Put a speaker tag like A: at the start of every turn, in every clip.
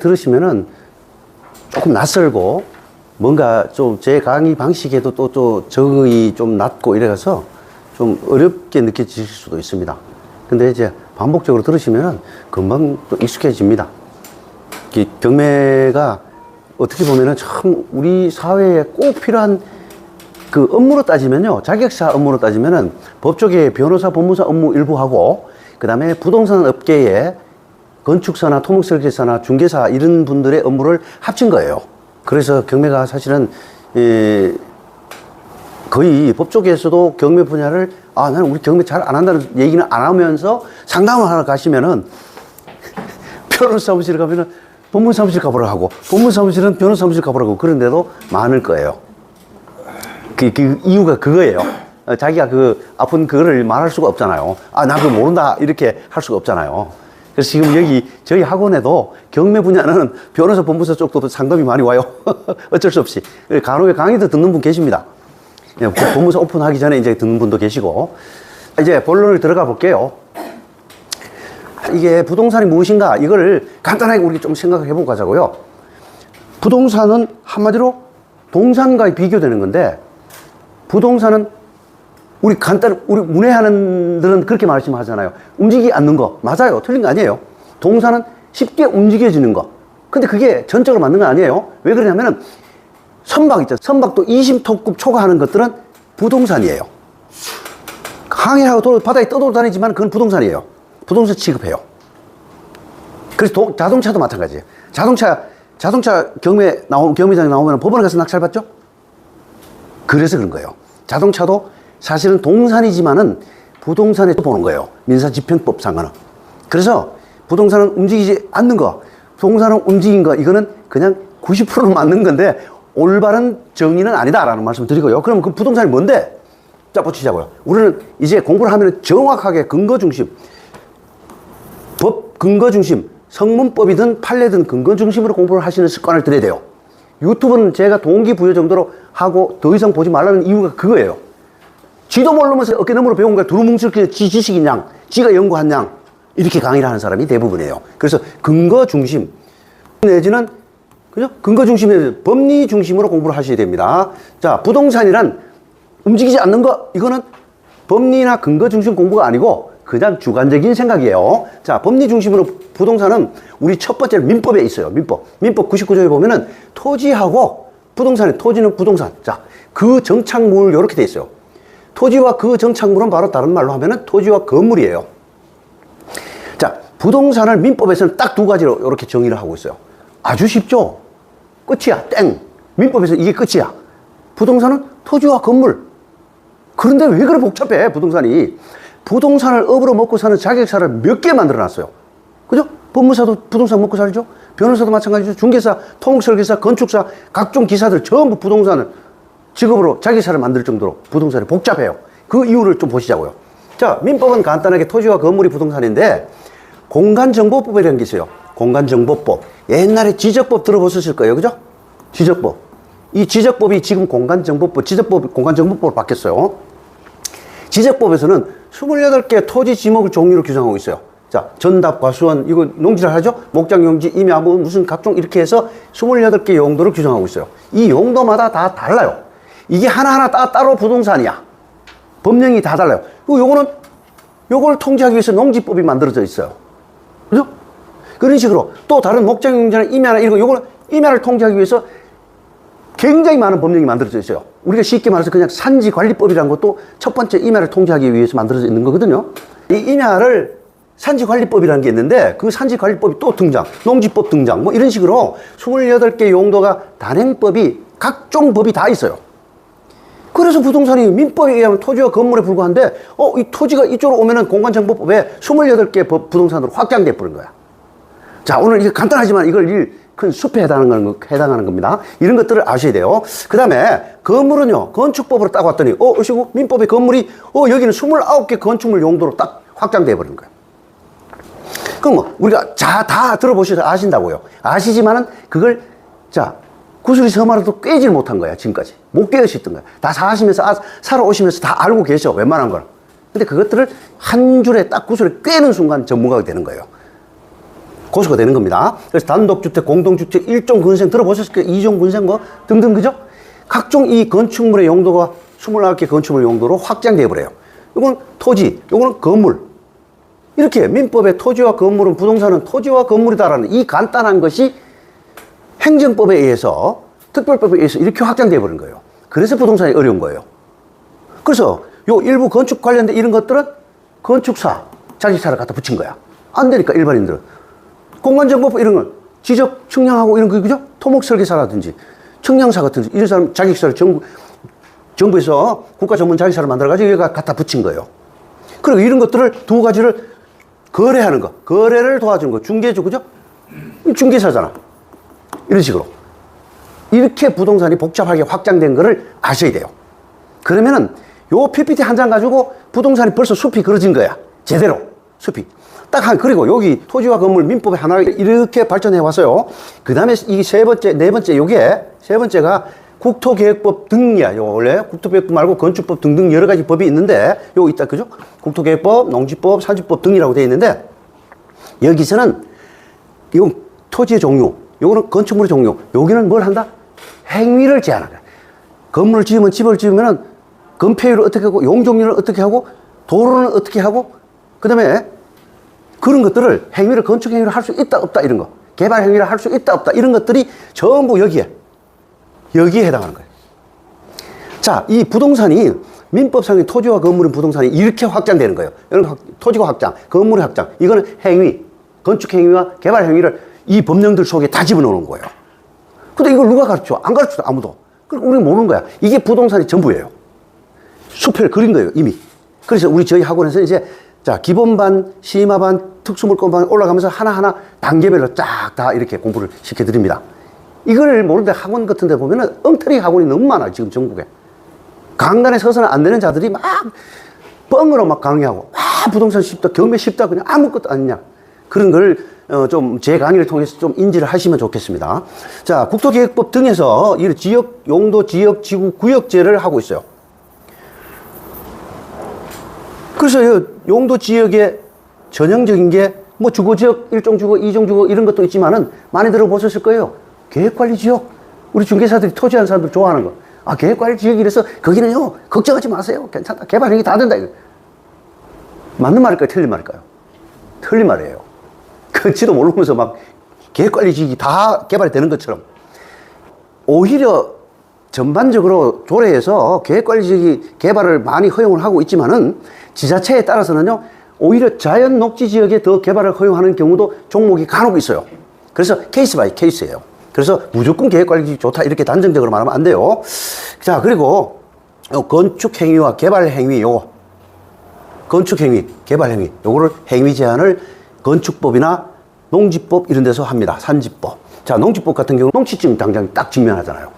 A: 들으시면은 조금 낯설고 뭔가 좀 제 강의 방식에도 또 적응이 좀 낮고 이래서 좀 어렵게 느껴질 수도 있습니다. 근데 이제 반복적으로 들으시면은 금방 또 익숙해집니다. 이 경매가 어떻게 보면은 참 우리 사회에 꼭 필요한 그 업무로 따지면요, 자격사 업무로 따지면은 법조계 변호사, 법무사 업무 일부 하고, 그 다음에 부동산 업계에 건축사나 토목설계사나 중개사 이런 분들의 업무를 합친 거예요. 그래서 경매가 사실은 거의 법조계에서도 경매 분야를 나는 우리 경매 잘 안 한다는 얘기는 안 하면서 상담을 하러 가시면은 변호사 사무실 가면은 법무사 사무실 가보라고 하고, 법무사 사무실은 변호사 사무실 가보라고 하고, 그런 데도 많을 거예요. 그 이유가 그거예요. 자기가 그 아픈 그거를 말할 수가 없잖아요. 나 그거 모른다 이렇게 할 수가 없잖아요. 그래서 지금 여기 저희 학원에도 경매 분야는 변호사, 법무사 쪽도 상담이 많이 와요. 어쩔 수 없이. 간혹에 강의도 듣는 분 계십니다. 법무사 오픈하기 전에 이제 듣는 분도 계시고. 이제 본론을 들어가 볼게요. 이게 부동산이 무엇인가, 이거를 간단하게 우리 좀 생각해 보고 가자고요. 부동산은 한마디로 동산과 비교되는 건데, 부동산은 우리 문외하는 들은 그렇게 말씀하잖아요. 움직이지 않는 거. 맞아요. 틀린 거 아니에요. 동산은 쉽게 움직여지는 거. 근데 그게 전적으로 맞는 건 아니에요. 왜 그러냐면은 선박 있죠. 선박도 20톤급 초과하는 것들은 부동산이에요. 항해하고 바다에 떠돌아다니지만 그건 부동산이에요. 부동산 취급해요. 그래서 자동차도 마찬가지예요. 자동차 경매장에 나오면 법원에 가서 낙찰 받죠? 그래서 그런 거예요. 자동차도 사실은 동산이지만은 부동산에 보는 거예요. 민사집행법상은. 그래서 부동산은 움직이지 않는 거, 부동산은 움직인 거, 이거는 그냥 90%는 맞는 건데 올바른 정의는 아니다라는 말씀을 드리고요. 그럼 그 부동산이 뭔데? 자, 보시자고요. 우리는 이제 공부를 하면 정확하게 근거 중심, 법 근거 중심, 성문법이든 판례든 근거 중심으로 공부를 하시는 습관을 들여야 돼요. 유튜브는 제가 동기부여 정도로 하고 더 이상 보지 말라는 이유가 그거예요. 지도 모르면서 어깨너머로 배운 거야. 두루뭉술게 지 지식인 양, 지가 연구한 양, 이렇게 강의를 하는 사람이 대부분이에요. 그래서 근거 중심 내지는 그죠? 근거 중심에 법리 중심으로 공부를 하셔야 됩니다. 자, 부동산이란 움직이지 않는 거, 이거는 법리나 근거 중심 공부가 아니고 그냥 주관적인 생각이에요. 자, 법리 중심으로 부동산은 우리 첫 번째 민법에 있어요. 민법 99조에 보면은 토지하고 부동산의 토지는 부동산. 자, 그 정착물 이렇게 돼 있어요. 토지와 그 정착물은 바로 다른 말로 하면은 토지와 건물이에요. 자, 부동산을 민법에서는 딱 두 가지로 이렇게 정의를 하고 있어요. 아주 쉽죠? 끝이야. 땡. 민법에서 이게 끝이야. 부동산은 토지와 건물. 그런데 왜 그래 복잡해, 부동산이. 부동산을 업으로 먹고 사는 자격사를 몇 개 만들어 놨어요. 그죠? 법무사도 부동산 먹고 살죠? 변호사도 마찬가지죠. 중개사, 토목설계사, 건축사, 각종 기사들 전부 부동산을 직업으로 자격사를 만들 정도로 부동산이 복잡해요. 그 이유를 좀 보시자고요. 자, 민법은 간단하게 토지와 건물이 부동산인데 공간정보법이라는 게 있어요. 공간정보법. 옛날에 지적법 들어보셨을 거예요. 그죠? 지적법. 이 지적법이 지금 공간정보법으로 바뀌었어요. 지적법에서는 28개 토지 지목을 종류로 규정하고 있어요. 자, 전답, 과수원, 이거 농지를 하죠? 목장, 용지, 임야, 뭐 무슨 각종 이렇게 해서 28개 용도를 규정하고 있어요. 이 용도마다 다 달라요. 이게 하나하나 따로 부동산이야. 법령이 다 달라요. 그리고 요걸 통제하기 위해서 농지법이 만들어져 있어요. 그죠? 그런 식으로 또 다른 목장, 용지나 임야나 이런 거, 요거는 임야를 통제하기 위해서 굉장히 많은 법령이 만들어져 있어요. 우리가 쉽게 말해서 그냥 산지관리법이라는 것도 첫 번째 임야를 통제하기 위해서 만들어져 있는 거거든요. 이 임야를 산지관리법이라는 게 있는데 그 산지관리법이 또 등장, 농지법 등장, 뭐 이런 식으로 28개 용도가 단행법이 각종 법이 다 있어요. 그래서 부동산이 민법에 의하면 토지와 건물에 불과한데 이 토지가 이쪽으로 오면은 공간정보법에 28개 부동산으로 확장돼 버린 거야. 자, 오늘 이게 간단하지만 이걸 큰 숲에 해당하는 겁니다. 이런 것들을 아셔야 돼요. 그 다음에 건물은요, 건축법으로 딱 왔더니 어시고 민법의 건물이 여기는 29개 건축물 용도로 딱 확장돼 버린 거예요. 그럼 뭐 우리가 다 들어보셔서 아신다고요. 아시지만은 그걸 구슬이 서말아도 꿰질 못한 거야. 지금까지 못 깨우셨던 거야. 다 살아오시면서 다 알고 계셔, 웬만한 걸. 근데 그것들을 한 줄에 딱 구슬에 꿰는 순간 전문가가 되는 거예요. 고소가 되는 겁니다. 그래서 단독주택, 공동주택, 일종 건생 들어보셨을 거예요. 이종 건생 뭐 등등, 그죠? 각종 이 건축물의 용도가 29개 건축물 용도로 확장되어 버려요. 이건 토지, 이거는 건물. 이렇게 민법의 토지와 건물은, 부동산은 토지와 건물이다라는 이 간단한 것이 행정법에 의해서, 특별법에 의해서 이렇게 확장되어 버린 거예요. 그래서 부동산이 어려운 거예요. 그래서 요 일부 건축 관련된 이런 것들은 건축사, 자기차를 갖다 붙인 거야. 안 되니까 일반인들은. 공간정보법 이런 걸 지적 측량하고 이런 거, 그죠? 토목설계사라든지 측량사 같은 이런 사람 자격사를 정부에서 국가 전문 자격사를 만들어가지고 여기가 갖다 붙인 거예요. 그리고 이런 것들을 두 가지를 거래하는 거, 거래를 도와준 거, 중개주, 그죠? 중개사잖아. 이런 식으로. 이렇게 부동산이 복잡하게 확장된 거를 아셔야 돼요. 그러면은 요 PPT 한 장 가지고 부동산이 벌써 숲이 그려진 거야. 제대로. 숲이. 그리고 여기 토지와 건물 민법에 하나 이렇게 발전해 왔어요. 그 다음에 이 세 번째, 네 번째, 요게 세 번째가 국토계획법 등이야. 요 원래 국토계획법 말고 건축법 등등 여러 가지 법이 있는데, 요 있다, 그죠? 국토계획법, 농지법, 산지법 등이라고 되어 있는데, 여기서는 이건 토지의 종류, 요거는 건축물의 종류, 여기는 뭘 한다? 행위를 제한하는 거야. 건물을 지으면, 집을 지으면은 건폐율을 어떻게 하고, 용적률을 어떻게 하고, 도로는 어떻게 하고, 그 다음에 그런 것들을 행위를, 건축 행위를 할 수 있다, 없다, 이런 거. 개발 행위를 할 수 있다, 없다, 이런 것들이 전부 여기에 해당하는 거예요. 자, 이 부동산이 민법상의 토지와 건물인 부동산이 이렇게 확장되는 거예요. 여러분, 토지가 확장, 건물의 확장, 이거는 행위, 건축 행위와 개발 행위를 이 법령들 속에 다 집어넣는 거예요. 근데 이걸 누가 가르쳐? 안 가르쳐, 아무도. 그러니까 우리는 모르는 거야. 이게 부동산이 전부예요. 수표를 그린 거예요, 이미. 그래서 저희 학원에서 이제, 자, 기본반, 심화반, 특수물권반 올라가면서 하나하나 단계별로 쫙 다 이렇게 공부를 시켜드립니다. 이걸 모르는데 학원 같은 데 보면은 엉터리 학원이 너무 많아요, 지금 전국에. 강단에 서서는 안 되는 자들이 막 뻥으로 막 강의하고, 부동산 쉽다, 경매 쉽다, 그냥 아무것도 아니냐. 그런 걸, 좀 제 강의를 통해서 좀 인지를 하시면 좋겠습니다. 자, 국토계획법 등에서 이 지역, 용도, 지역, 지구, 구역제를 하고 있어요. 그래서 용도 지역의 전형적인 게 뭐 주거지역, 일종주거, 이종주거 이런 것도 있지만은 많이 들어보셨을 거예요. 계획관리지역. 우리 중개사들이 토지하는 사람들 좋아하는 거. 아, 계획관리지역이라서 거기는요, 걱정하지 마세요. 괜찮다. 개발행위 다 된다. 맞는 말일까요? 틀린 말일까요? 틀린 말이에요. 그지도 모르면서 막 계획관리지역이 다 개발이 되는 것처럼. 오히려 전반적으로 조례에서 계획관리지역이 개발을 많이 허용을 하고 있지만은 지자체에 따라서는요, 오히려 자연 녹지 지역에 더 개발을 허용하는 경우도 종목이 간혹 있어요. 그래서 케이스 바이 케이스예요. 그래서 무조건 계획관리지역이 좋다 이렇게 단정적으로 말하면 안 돼요. 자, 그리고 건축행위와 개발행위, 요거 건축행위, 개발행위, 요거를 행위 제한을 건축법이나 농지법 이런 데서 합니다. 산지법. 자, 농지법 같은 경우는 농지증 당장 딱 증명하잖아요.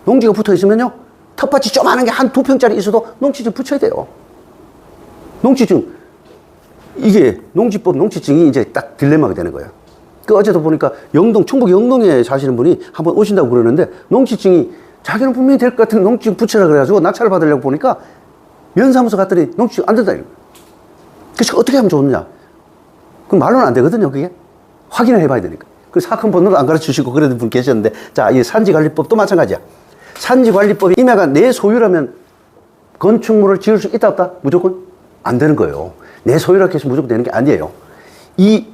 A: 농지가 붙어 있으면요, 텃밭이 조그마한 게 한 2평짜리 있어도 농지증 붙여야 돼요. 농지증. 이게 농지법, 농지증이 이제 딱 딜레마가 되는 거예요. 어제도 보니까 충북 영동에 사시는 분이 한번 오신다고 그러는데, 농지증이 자기는 분명히 될 것 같은 농지증 붙여라 그래가지고 낙찰을 받으려고 보니까 면사무소 갔더니 농지증 안 된다. 그래서 어떻게 하면 좋느냐? 그럼 말로는 안 되거든요, 그게. 확인을 해봐야 되니까. 그래서 사건 번호를 안 가르쳐 주시고 그러는 분 계셨는데, 자, 이 산지관리법도 마찬가지야. 산지관리법이 임야가 내 소유라면 건축물을 지을 수 있다, 없다? 무조건 안 되는 거예요. 내 소유라고 해서 무조건 되는 게 아니에요. 이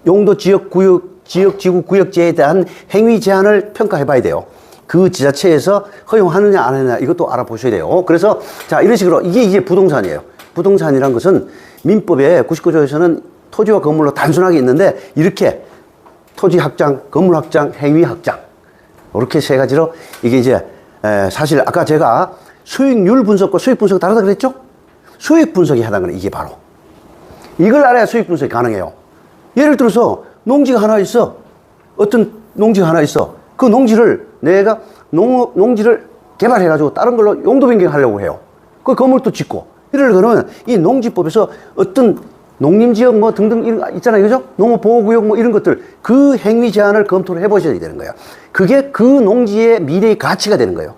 A: 용도 지역 구역, 지역 지구 구역제에 대한 행위 제한을 평가해 봐야 돼요. 그 지자체에서 허용하느냐 안 하느냐 이것도 알아보셔야 돼요. 그래서 자, 이런 식으로 이게 부동산이에요. 부동산이란 것은 민법의 99조에서는 토지와 건물로 단순하게 있는데, 이렇게 토지 확장, 건물 확장, 행위 확장, 이렇게 세 가지로 이게 이제 사실 아까 제가 수익률 분석과 수익 분석 다르다 그랬죠? 수익 분석에 해당하는 이게 바로 이걸 알아야 수익 분석이 가능해요. 예를 들어서 농지가 하나 있어. 어떤 농지가 하나 있어. 그 농지를 내가 농지를 개발해가지고 다른 걸로 용도 변경하려고 해요. 그 건물도 짓고 이러려면 이 농지법에서 어떤 농림지역 뭐 등등 이런 거 있잖아요, 그죠? 농업보호구역 뭐 이런 것들, 그 행위 제한을 검토를 해보셔야 되는 거예요. 그게 그 농지의 미래의 가치가 되는 거예요.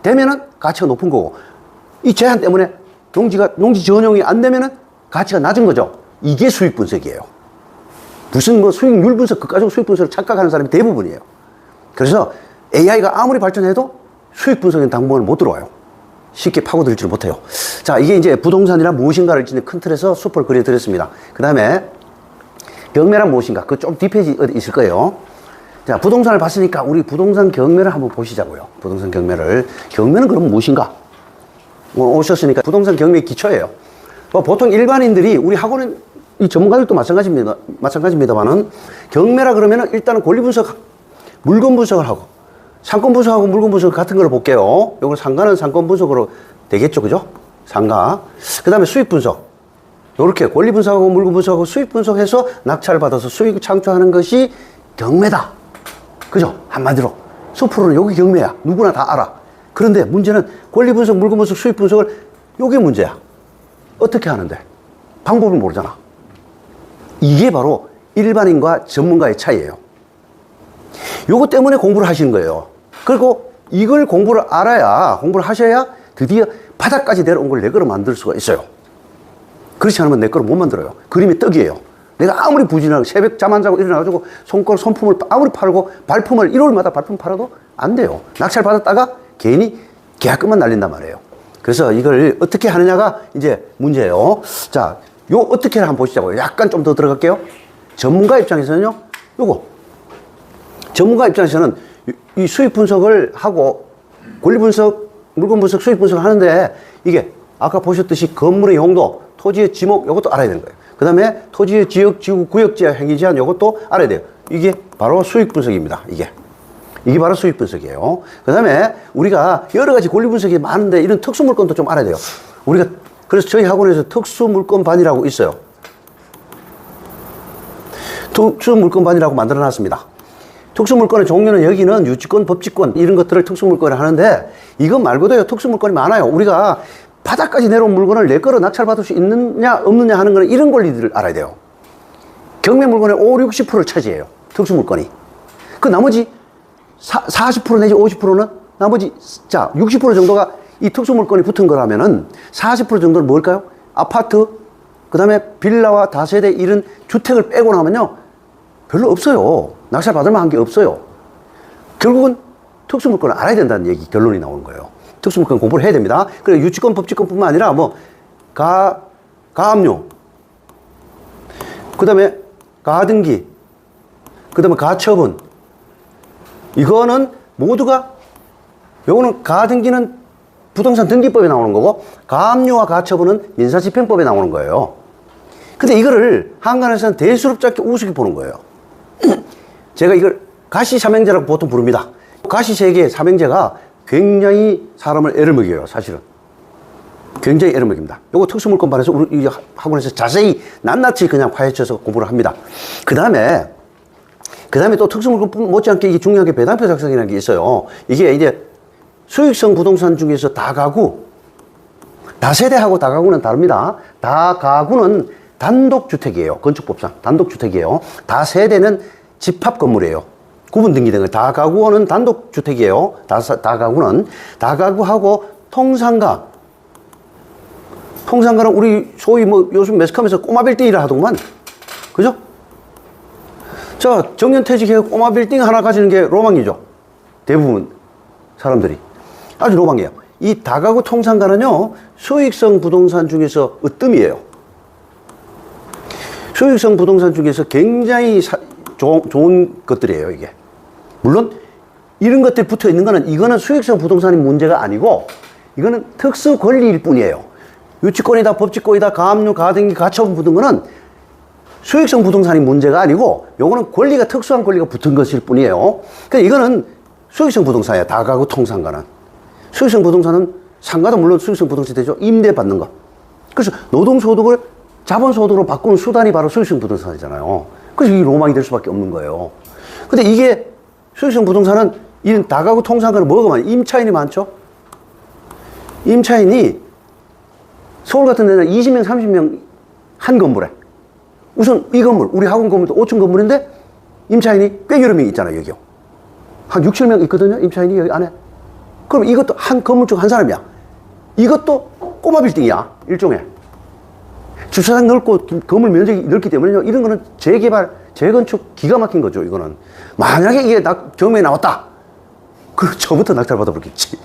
A: 되면은 가치가 높은 거고, 이 제한 때문에 농지 전용이 안 되면은 가치가 낮은 거죠. 이게 수익 분석이에요. 무슨 뭐 수익률 분석, 그까지고 수익 분석을 착각하는 사람이 대부분이에요. 그래서 AI가 아무리 발전해도 수익 분석인 당분을 못 들어와요. 쉽게 파고들지를 못해요. 자, 이게 이제 부동산이란 무엇인가를 이제 큰 틀에서 수법을 그려드렸습니다. 그 다음에 경매란 무엇인가? 그 좀 뒷페이지 어디 있을 거예요. 자, 부동산을 봤으니까 우리 부동산 경매를 한번 보시자고요. 부동산 경매를. 경매는 그럼 무엇인가? 오셨으니까 부동산 경매의 기초예요. 보통 일반인들이 우리 학원은 이 전문가들도 마찬가지입니다만은 경매라 그러면은 일단은 권리 분석, 물건 분석을 하고 상권 분석하고 물건 분석 같은 걸 볼게요. 요걸 상가는 상권 분석으로 되겠죠. 그죠? 상가. 그 다음에 수익 분석. 요렇게 권리 분석하고 물건 분석하고 수익 분석해서 낙찰을 받아서 수익을 창출하는 것이 경매다. 그죠? 한마디로. 수프로는 요게 경매야. 누구나 다 알아. 그런데 문제는 권리 분석, 물건 분석, 수익 분석을 요게 문제야. 어떻게 하는데? 방법을 모르잖아. 이게 바로 일반인과 전문가의 차이예요. 요거 때문에 공부를 하시는 거예요. 그리고 이걸 공부를 하셔야 드디어 바닥까지 내려온 걸 내 거로 만들 수가 있어요. 그렇지 않으면 내 거로 못 만들어요. 그림이 떡이에요. 내가 아무리 부진하고 새벽 잠 안 자고 일어나가지고 손품을 아무리 팔고 발품을 1월마다 발품 팔아도 안 돼요. 낙찰 받았다가 괜히 계약금만 날린단 말이에요. 그래서 이걸 어떻게 하느냐가 이제 문제예요. 자, 요 어떻게 한번 보시자고요. 약간 좀 더 들어갈게요. 전문가 입장에서는요, 전문가 입장에서는 이 수익 분석을 하고 권리 분석, 물건 분석, 수익 분석을 하는데 이게 아까 보셨듯이 건물의 용도, 토지의 지목, 요것도 알아야 되는 거예요. 그 다음에 토지의 지역, 지구, 구역 제한, 행위 제한, 요것도 알아야 돼요. 이게 바로 수익 분석입니다. 이게 바로 수익 분석이에요. 그 다음에 우리가 여러 가지 권리 분석이 많은데 이런 특수 물건도 좀 알아야 돼요. 우리가 그래서 저희 학원에서 특수 물건반이라고 있어요. 특수 물건반이라고 만들어 놨습니다. 특수 물건의 종류는 여기는 유치권, 법치권 이런 것들을 특수 물건을 하는데 이것 말고도요 특수 물건이 많아요. 우리가 바닥까지 내려온 물건을 내 거로 낙찰받을 수 있느냐 없느냐 하는 거는 이런 권리들을 알아야 돼요. 경매 물건의 5, 60%를 차지해요. 특수 물건이. 그 나머지 40% 내지 50%는 나머지 자 60% 정도가 이 특수 물건이 붙은 거라면은 40% 정도는 뭘까요? 아파트, 그 다음에 빌라와 다세대 이런 주택을 빼고 나면요 별로 없어요. 낙찰 받을 만한 게 없어요. 결국은 특수 물건을 알아야 된다는 얘기 결론이 나오는 거예요. 특수 물건 공부를 해야 됩니다. 그래 유치권, 법치권뿐만 아니라 뭐 가압류, 그 다음에 가등기, 그 다음에 가처분. 이거는 모두가 요거는 가등기는 부동산 등기법에 나오는 거고 가압류와 가처분은 민사집행법에 나오는 거예요. 근데 이거를 한간에서는 대수롭지 않게 우습게 보는 거예요. 제가 이걸 가시삼형제라고 보통 부릅니다. 가시세계의 삼형제가 굉장히 사람을 애를 먹여요. 사실은 굉장히 애를 먹입니다. 요거 특수물건반에서 우리 학원에서 자세히 낱낱이 그냥 파헤쳐서 공부를 합니다. 그 다음에 또 특수물건 못지않게 이게 중요한 게 배당표 작성이라는 게 있어요. 이게 이제 수익성 부동산 중에서 다가구, 다세대하고 다가구는 다릅니다. 다가구는 단독주택이에요. 건축법상 단독주택이에요. 다세대는 집합건물이에요. 구분 등기된 거예요. 다가구는 단독주택이에요. 다가구는 다가구하고 통상가는 우리 소위 뭐 요즘 매스컴에서 꼬마 빌딩이라 하더구만. 그죠? 자, 정년퇴직해 꼬마 빌딩 하나 가지는 게 로망이죠. 대부분 사람들이. 아주 로망이에요. 이 다가구 통상가는요, 수익성 부동산 중에서 으뜸이에요. 수익성 부동산 중에서 굉장히 좋은 것들이에요, 이게. 물론, 이런 것들이 붙어 있는 거는, 이거는 수익성 부동산이 문제가 아니고, 이거는 특수 권리일 뿐이에요. 유치권이다, 법치권이다, 가압류, 가등기, 가처분 붙은 거는 수익성 부동산이 문제가 아니고, 요거는 권리가, 특수한 권리가 붙은 것일 뿐이에요. 그러니까 이거는 수익성 부동산이에요. 다가구 통상가는. 수익성 부동산은 상가도 물론 수익성 부동산이 되죠. 임대받는 거. 그래서 노동소득을 자본소득으로 바꾸는 수단이 바로 수익성 부동산이잖아요. 그래서 이게 로망이 될 수밖에 없는 거예요. 근데 이게 수익성 부동산은 이런 다가구 통상가는 뭐가 많아요? 임차인이 많죠? 임차인이 서울 같은 데는 20명, 30명 한 건물에. 우선 이 건물, 우리 학원 건물도 5층 건물인데 임차인이 꽤 여러 명 있잖아요, 여기요. 한 6, 7명 있거든요, 임차인이 여기 안에. 그럼 이것도 한 건물 중 한 사람이야. 이것도 꼬마 빌딩이야, 일종의. 주차장 넓고 건물 면적이 넓기 때문에요. 이런 거는 재개발, 재건축 기가 막힌 거죠, 이거는. 만약에 이게 경매에 나왔다. 그럼 저부터 낙찰 받아버리겠지.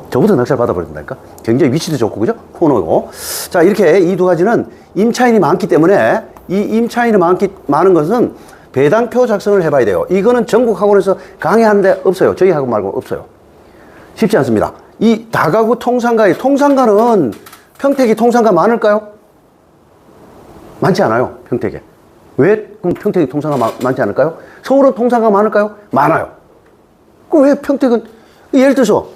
A: 저부터 낙찰 받아버린다니까. 굉장히 위치도 좋고, 그죠? 코너고. 자, 이렇게 이 두 가지는 임차인이 많기 때문에 이 임차인이 많은 것은 배당표 작성을 해봐야 돼요. 이거는 전국 학원에서 강의하는데 없어요. 저희 학원 말고 없어요. 쉽지 않습니다. 이 다가구 통상가의 통상가는 평택이 통상가 많을까요? 많지 않아요. 평택에. 왜 그럼 평택이 통상가 많지 않을까요? 서울은 통상가 많을까요? 많아요. 그럼 왜 평택은 예를 들어서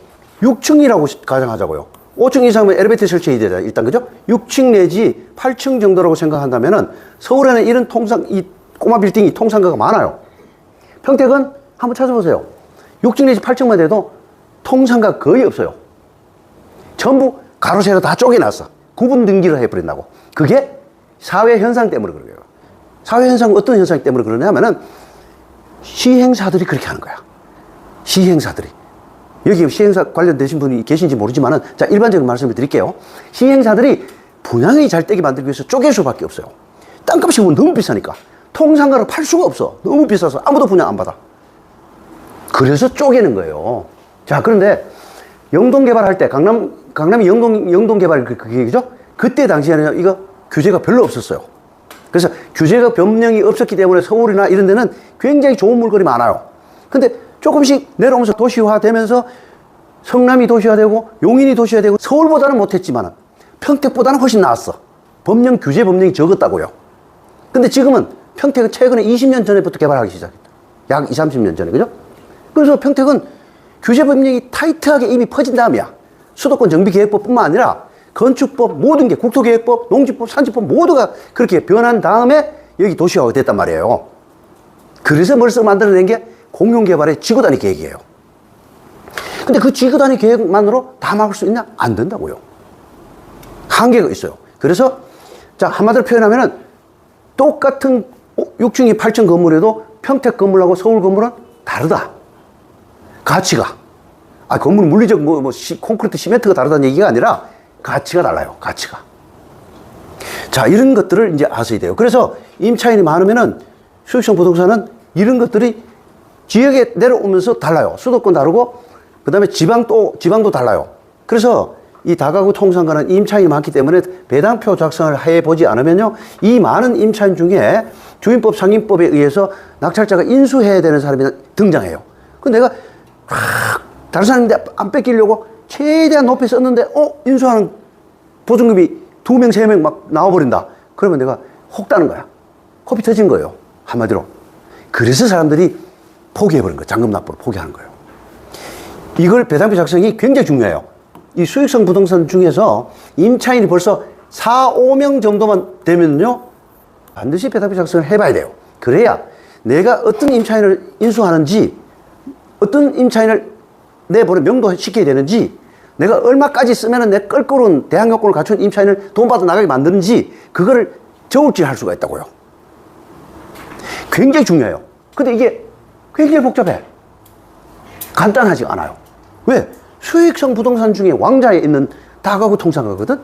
A: 6층이라고 가정하자고요. 5층 이상이면 엘리베이터 설치해야 되잖아. 일단 그죠? 6층 내지 8층 정도라고 생각한다면은 서울에는 이런 이 꼬마 빌딩이 통상가가 많아요. 평택은 한번 찾아보세요. 6층 내지 8층만 돼도 통상가 거의 없어요. 전부 가로세로 다 쪼개놨어. 구분 등기를 해버린다고. 그게 사회 현상 때문에 그래요. 사회 현상은 어떤 현상 때문에 그러냐면은 시행사들이 그렇게 하는 거야. 시행사들이. 여기 시행사 관련되신 분이 계신지 모르지만은, 자, 일반적인 말씀을 드릴게요. 시행사들이 분양이 잘 되게 만들기 위해서 쪼갤 수밖에 없어요. 땅값이 너무 비싸니까. 통상가를 팔 수가 없어. 너무 비싸서 아무도 분양 안 받아. 그래서 쪼개는 거예요. 자, 그런데 영동 개발할 때, 강남이 영동 개발 그죠? 그때 당시에는 이거 규제가 별로 없었어요. 그래서 규제가 변명이 없었기 때문에 서울이나 이런 데는 굉장히 좋은 물건이 많아요. 근데 조금씩 내려오면서 도시화 되면서 성남이 도시화되고 용인이 도시화되고 서울보다는 못했지만 평택보다는 훨씬 나았어. 규제 법령이 적었다고요. 근데 지금은 평택은 최근에 20년 전에부터 개발하기 시작했다. 약 20, 30년 전에, 그죠? 그래서 평택은 규제 법령이 타이트하게 이미 퍼진 다음이야. 수도권 정비계획법뿐만 아니라 건축법 모든 게 국토계획법, 농지법, 산지법 모두가 그렇게 변한 다음에 여기 도시화가 됐단 말이에요. 그래서 벌써 만들어낸 게 공용개발의 지구단위 계획이에요. 근데 그 지구단위 계획만으로 다 막을 수 있냐? 안 된다고요. 한계가 있어요. 그래서, 자, 한마디로 표현하면은 똑같은 6층이 8층 건물에도 평택 건물하고 서울 건물은 다르다. 가치가. 건물 물리적 콘크리트 시멘트가 다르다는 얘기가 아니라 가치가 달라요. 가치가. 자, 이런 것들을 이제 아셔야 돼요. 그래서 임차인이 많으면은 수익성 부동산은 이런 것들이 지역에 내려오면서 달라요. 수도권 다르고, 그 다음에 지방도 달라요. 그래서 이 다가구 통상가는 임차인이 많기 때문에 배당표 작성을 해보지 않으면요, 이 많은 임차인 중에 주인법 상인법에 의해서 낙찰자가 인수해야 되는 사람이 등장해요. 그 내가 다른 사람인데 안 뺏기려고 최대한 높이 썼는데 인수하는 보증금이 2명, 3명 막 나와버린다. 그러면 내가 혹다는 거야. 코피 터진 거예요. 한마디로. 그래서 사람들이 포기해버린 거예요. 잔금 납부를 포기하는 거예요. 이걸 배당표 작성이 굉장히 중요해요. 이 수익성 부동산 중에서 임차인이 벌써 4, 5명 정도만 되면요, 반드시 배당표 작성을 해봐야 돼요. 그래야 내가 어떤 임차인을 인수하는지, 어떤 임차인을 내보내 명도시켜야 되는지, 내가 얼마까지 쓰면 내 껄끄러운 대항 요건을 갖춘 임차인을 돈 받아 나가게 만드는지, 그거를 저울질할 수가 있다고요. 굉장히 중요해요. 근데 이게 굉장히 복잡해. 간단하지 않아요. 왜? 수익성 부동산 중에 왕좌에 있는 다가구 통상가거든?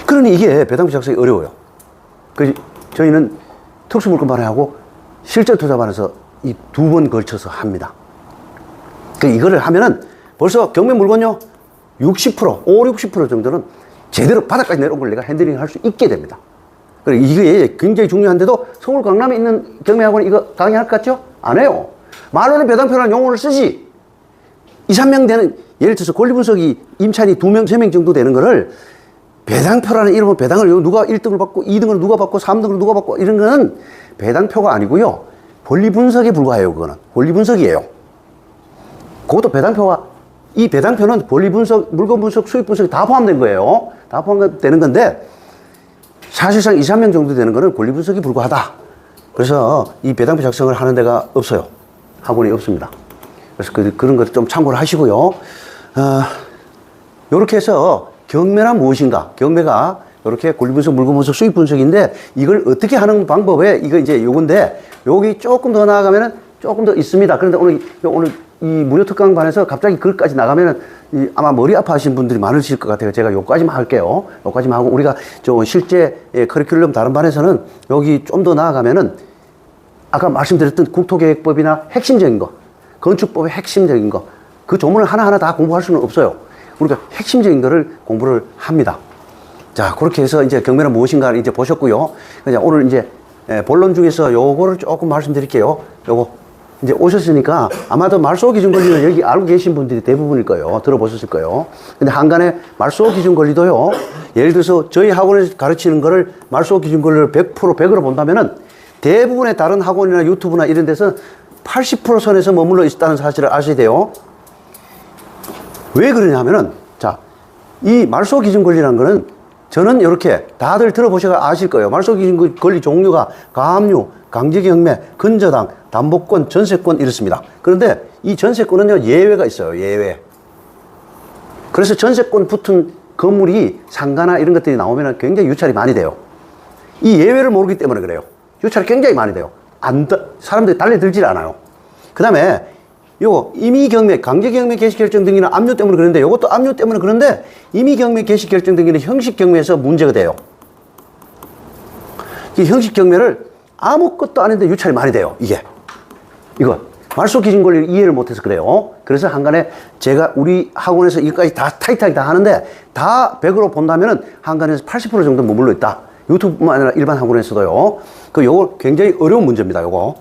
A: 그러니 이게 배당표 작성이 어려워요. 그래서 저희는 특수물건반에하고 실전투자반에서 이 2번 걸쳐서 합니다. 이거를 하면은 벌써 경매 물건요, 60%, 60% 정도는 제대로 바닥까지 내려온 걸 내가 핸들링 할 수 있게 됩니다. 그리고 이게 굉장히 중요한데도 서울 강남에 있는 경매학원 이거 강의할 것 같죠? 안 해요. 말로는 배당표라는 용어를 쓰지. 2, 3명 되는, 예를 들어서 권리분석이 임차인이 2명, 3명 정도 되는 거를 배당표라는 이름으로 배당을 누가 1등을 받고 2등을 누가 받고 3등을 누가 받고 이런 거는 배당표가 아니고요. 권리분석에 불과해요. 그거는. 권리분석이에요. 그것도 배당표와, 이 배당표는 권리분석, 물건분석, 수익분석이 다 포함된 거예요. 다 포함되는 건데 사실상 2, 3명 정도 되는 거는 권리분석이 불과하다. 그래서 이 배당표 작성을 하는 데가 없어요. 학원이 없습니다. 그래서 그런 것을 좀 참고를 하시고요. 요렇게 해서 경매란 무엇인가? 경매가 요렇게 권리분석, 물건분석, 수익분석인데 이걸 어떻게 하는 방법에 이거 이제 요건데 여기 조금 더 나아가면은 조금 더 있습니다. 그런데 오늘 이 무료 특강반에서 갑자기 그것까지 나가면은 아마 머리 아파하시는 분들이 많으실 것 같아요. 제가 요까지만 할게요. 요까지만 하고 우리가 저 실제 커리큘럼 다른 반에서는 여기 좀 더 나아가면은 아까 말씀드렸던 국토계획법이나 핵심적인 거, 건축법의 핵심적인 거, 그 조문을 하나하나 다 공부할 수는 없어요. 우리가 핵심적인 거를 공부를 합니다. 자, 그렇게 해서 이제 경매는 무엇인가를 이제 보셨고요. 그냥 오늘 이제 본론 중에서 요거를 조금 말씀드릴게요. 요거 이제 오셨으니까 아마도 말소 기준 권리는 여기 알고 계신 분들이 대부분일 거예요. 들어보셨을 거예요. 근데 한간에 말소 기준 권리도요. 예를 들어서 저희 학원에서 가르치는 거를 말소 기준 권리를 100% 100으로 본다면은 대부분의 다른 학원이나 유튜브나 이런 데서 80% 선에서 머물러 있다는 사실을 아셔야 돼요. 왜 그러냐 하면은, 자, 이 말소 기준 권리라는 거는 저는 이렇게 다들 들어보셔야 아실 거예요. 말소 기준 권리 종류가 가압류, 강제경매, 근저당, 담보권, 전세권 이렇습니다. 그런데 이 전세권은요, 예외가 있어요. 예외. 그래서 전세권 붙은 건물이 상가나 이런 것들이 나오면 굉장히 유찰이 많이 돼요. 이 예외를 모르기 때문에 그래요. 유찰이 굉장히 많이 돼요. 사람들이 달려들질 않아요. 그 다음에 요거 임의경매, 강제경매 개시결정 등기는 압류 때문에 그런데 요것도 압류 때문에 그런데 임의경매 개시결정 등기는 형식경매에서 문제가 돼요. 이 형식경매를 아무것도 안 했는데 유찰이 많이 돼요. 이거 말소 기준 권리를 이해를 못해서 그래요. 그래서 한간에 제가 우리 학원에서 이것까지 다 타이트하게 다 하는데 다 100으로 본다면은 한간에서 80% 정도 머물러 있다. 유튜브뿐만 아니라 일반 학원에서도요. 요거 굉장히 어려운 문제입니다. 요거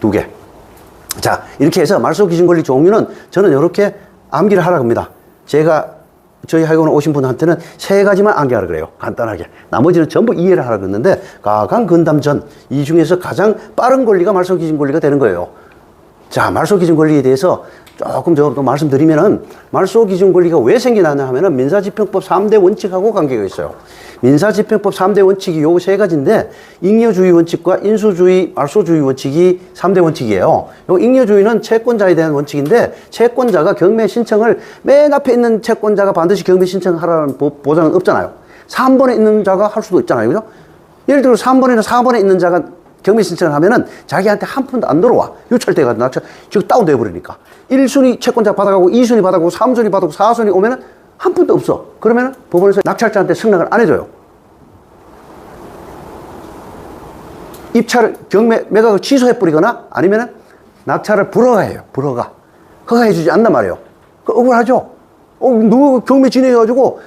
A: 두 개. 자, 이렇게 해서 말소 기준 권리 종류는 저는 이렇게 암기를 하라고 합니다. 제가 저희 학원에 오신 분한테는 3가지만 암기하라 그래요. 간단하게. 나머지는 전부 이해를 하라고 했는데 가강, 근담, 전. 이 중에서 가장 빠른 권리가 말소 기준 권리가 되는 거예요. 자, 말소 기준 권리에 대해서 조금 더 말씀드리면은 말소 기준 권리가 왜 생겨나냐 하면은 민사집행법 3대 원칙하고 관계가 있어요. 민사집행법 3대 원칙이 요 3가지인데 잉여주의 원칙과 인수주의, 말소주의 원칙이 3대 원칙이에요. 요 잉여주의는 채권자에 대한 원칙인데 채권자가 경매 신청을 맨 앞에 있는 채권자가 반드시 경매 신청하라는 보장은 없잖아요. 3번에 있는 자가 할 수도 있잖아요. 그죠? 예를 들어 3번이나 4번에 있는 자가 경매 신청을 하면은 자기한테 한 푼도 안 들어와. 유찰대가 낙찰, 지금 다운돼 버리니까. 1순위 채권자 받아가고 2순위 받아가고 3순위 받아가고 4순위 오면은 한 푼도 없어. 그러면은 법원에서 낙찰자한테 승낙을 안 해줘요. 입찰을, 경매, 매각을 취소해버리거나 아니면은 낙찰을 불허해요. 불허가. 허가해주지 않단 말이에요. 그 억울하죠? 누가 경매 진행해가지고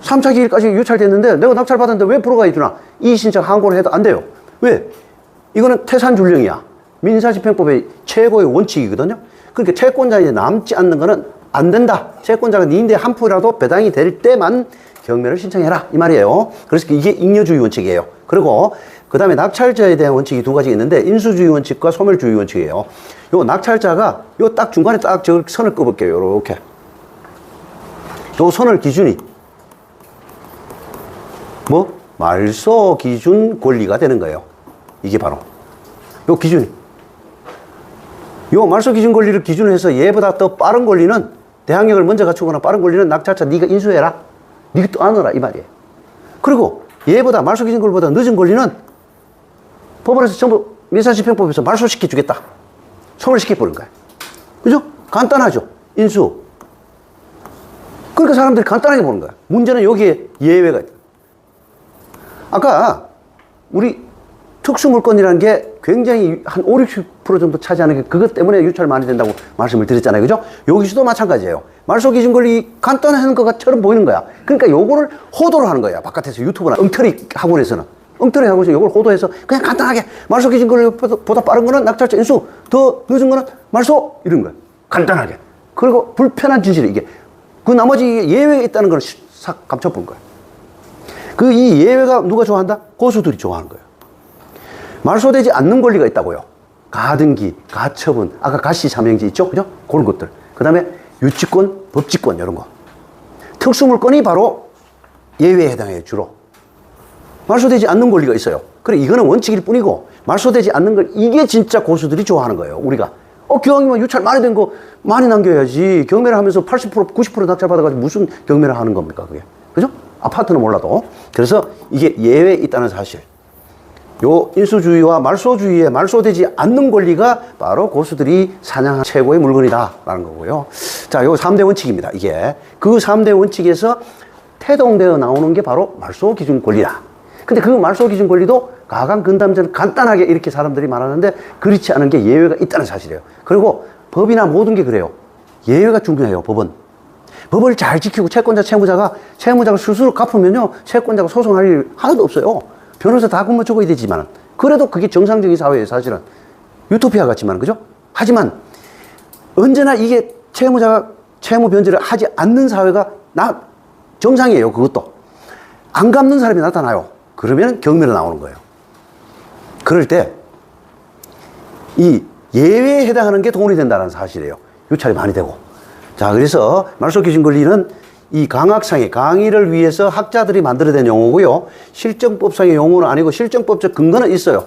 A: 3차 기일까지 유찰됐는데 내가 낙찰 받았는데 왜 불허가 해주나? 이 신청 항고를 해도 안 돼요. 왜? 이거는 태산줄령이야. 민사집행법의 최고의 원칙이거든요. 그러니까 채권자에 남지 않는 거는 안 된다. 채권자가 니인데 한 푼이라도 배당이 될 때만 경매를 신청해라. 이 말이에요. 그래서 이게 잉여주의 원칙이에요. 그리고 그 다음에 낙찰자에 대한 원칙이 2가지 있는데 인수주의 원칙과 소멸주의 원칙이에요. 요 낙찰자가 요 딱 중간에 딱 저 선을 끄볼게요. 요렇게. 요 선을 기준이 뭐? 말소 기준 권리가 되는 거예요. 이게 바로 요 기준이. 요 말소 기준 권리를 기준으로 해서 얘보다 더 빠른 권리는 대항력을 먼저 갖추거나 빠른 권리는 낙찰자 네가 인수해라. 네가 또 안어라 이 말이에요. 그리고 얘보다 말소 기준 권리보다 늦은 권리는 법원에서 전부 민사집행법에서 말소시켜 주겠다. 소멸시켜 버린 거예요. 그죠? 간단하죠. 인수. 그러니까 사람들이 간단하게 보는 거야. 문제는 여기에 예외가 있다. 아까 우리 특수물건이라는 게 굉장히 한 5, 60% 정도 차지하는 게 그것 때문에 유찰 많이 된다고 말씀을 드렸잖아요. 그죠? 여기서도 마찬가지예요. 말소 기준 권리 간단한 것처럼 보이는 거야. 그러니까 요거를 호도를 하는 거야. 바깥에서 유튜브나 엉터리 학원에서는. 엉터리 학원에서 요걸 호도해서 그냥 간단하게 말소 기준 권리보다 빠른 거는 낙찰자 인수, 더 늦은 거는 말소 이런 거야. 간단하게. 그리고 불편한 진실이 이게. 그 나머지 예외가 있다는 걸 싹 감춰본 거야. 이 예외가 누가 좋아한다? 고수들이 좋아하는 거예요. 말소되지 않는 권리가 있다고요. 가등기, 가처분, 아까 가시 삼행지 있죠? 그죠? 그런 것들. 그 다음에 유치권, 법치권, 이런 거. 특수물건이 바로 예외에 해당해요, 주로. 말소되지 않는 권리가 있어요. 그래, 이거는 원칙일 뿐이고, 말소되지 않는 걸, 이게 진짜 고수들이 좋아하는 거예요, 우리가. 기왕이면 유찰 많이 된 거 많이 남겨야지. 경매를 하면서 80%, 90% 낙찰 받아가지고 무슨 경매를 하는 겁니까, 그게. 그죠? 아파트는 몰라도. 그래서 이게 예외에 있다는 사실. 요 인수주의와 말소주의에 말소되지 않는 권리가 바로 고수들이 사냥한 최고의 물건이다라는 거고요. 자, 요 3대 원칙입니다. 이게 그 3대 원칙에서 태동되어 나오는 게 바로 말소 기준 권리다. 근데 그 말소 기준 권리도 가강 근담전 간단하게 이렇게 사람들이 말하는데 그렇지 않은 게 예외가 있다는 사실이에요. 그리고 법이나 모든 게 그래요. 예외가 중요해요, 법은. 법을 잘 지키고 채권자, 채무자가 스스로 갚으면요, 채권자가 소송할 일 하나도 없어요. 변호사 다 굶어 죽어야 되지만. 그래도 그게 정상적인 사회예요, 사실은. 유토피아 같지만, 그죠? 하지만, 언제나 이게 채무자가 채무 변제를 하지 않는 사회가 정상이에요, 그것도. 안 갚는 사람이 나타나요. 그러면 경매로 나오는 거예요. 그럴 때, 이 예외에 해당하는 게 돈이 된다는 사실이에요. 유찰이 많이 되고. 자, 그래서 말소 기준 권리는 이 강학상의 강의를 위해서 학자들이 만들어낸 용어고요. 실정법상의 용어는 아니고 실정법적 근거는 있어요.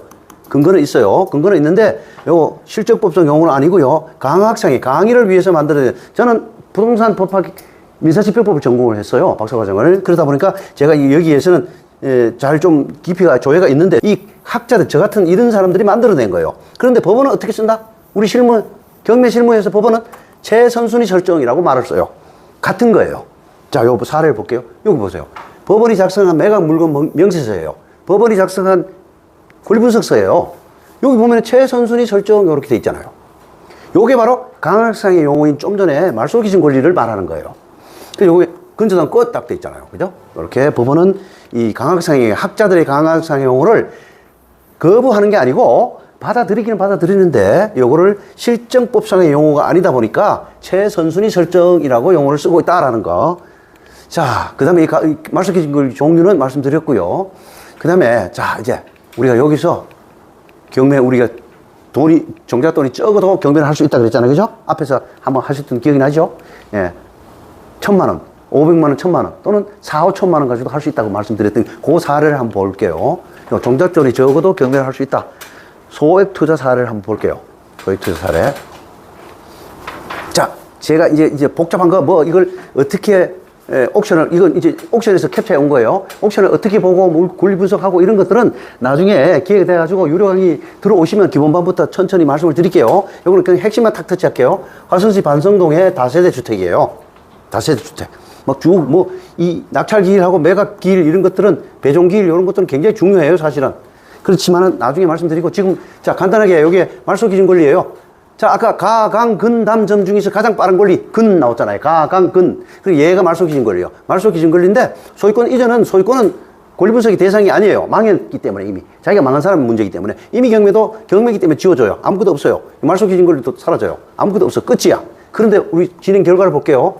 A: 근거는 있는데 요 실정법상 용어는 아니고요. 강학상의 강의를 위해서 만들어낸, 저는 부동산 법학 민사집행법을 전공을 했어요. 박사과정을. 그러다 보니까 제가 여기에서는 잘 좀 깊이가 조예가 있는데 이 학자들, 저 같은 이런 사람들이 만들어낸 거예요. 그런데 법원은 어떻게 쓴다? 우리 실무, 경매 실무에서 법원은 최선순위 설정이라고 말을 써요. 같은 거예요. 자, 요 사례를 볼게요. 여기 보세요. 법원이 작성한 매각 물건 명세서예요. 법원이 작성한 권리분석서예요. 여기 보면 최선순위 설정 이렇게 돼 있잖아요. 요게 바로 강학상의 용어인 좀 전에 말소 기준 권리를 말하는 거예요. 그래서 요게 근저당 끝 딱 돼 있잖아요. 그죠? 이렇게 법원은 이 강학상의, 학자들의 강학상의 용어를 거부하는 게 아니고 받아들이기는 받아들이는데 요거를 실정법상의 용어가 아니다 보니까 최선순위 설정이라고 용어를 쓰고 있다라는 거. 자, 그 다음에 이 말소 기준 권리 종류는 말씀드렸고요. 그 다음에 자, 이제 우리가 여기서 경매, 우리가 정작 돈이 적어도 경매를 할 수 있다 그랬잖아요. 그죠? 앞에서 한번 하셨던 기억이 나죠? 예. 1,000만 원, 500만 원, 1,000만 원 또는 4, 5천만 원 가지고도 할 수 있다고 말씀드렸던 그 사례를 한번 볼게요. 정작 돈이 적어도 경매를 할 수 있다. 소액 투자 사례를 한번 볼게요. 소액 투자 사례. 자, 제가 이제 복잡한 거 이걸 어떻게 이건 이제 옥션에서 캡처해 온 거예요. 옥션을 어떻게 보고 권리 분석하고 이런 것들은 나중에 기회가 돼가지고 유료 강의 들어오시면 기본반부터 천천히 말씀을 드릴게요. 이거는 그냥 핵심만 탁 터치할게요. 화성시 반성동의 다세대 주택이에요. 다세대 주택. 이 낙찰기일하고 매각기일 이런 것들은 배종기일 이런 것들은 굉장히 중요해요, 사실은. 그렇지만은 나중에 말씀드리고 지금 자, 간단하게 여기에 말소 기준 권리예요. 자, 아까 가강 근담점 중에서 가장 빠른 권리 근 나왔잖아요. 가강 근. 그리고 얘가 말소 기준 권리예요. 말소 기준 권리인데 이전은 소유권은 권리 분석의 대상이 아니에요. 망했기 때문에 이미 자기가 망한 사람은 문제이기 때문에 이미 경매이기 때문에 지워져요. 아무것도 없어요. 말소 기준 권리도 사라져요. 아무것도 없어. 끝이야. 그런데 우리 진행 결과를 볼게요.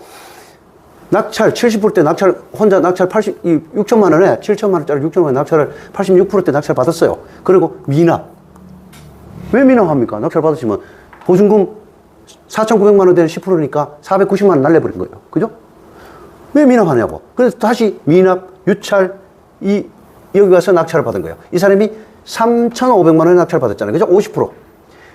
A: 낙찰 70%대 낙찰 혼자 낙찰 6천만 원에 7천만 원짜리 6천만 원 낙찰을 86%대 낙찰 받았어요. 그리고 미납. 왜 미납합니까? 낙찰 받으시면 보증금 4,900만 원 되는 10%니까 490만 원 날려버린 거예요. 그죠? 왜 미납하냐고. 그래서 다시 미납, 유찰, 여기 와서 낙찰을 받은 거예요. 이 사람이 3,500만 원에 낙찰 받았잖아요. 그죠? 50%.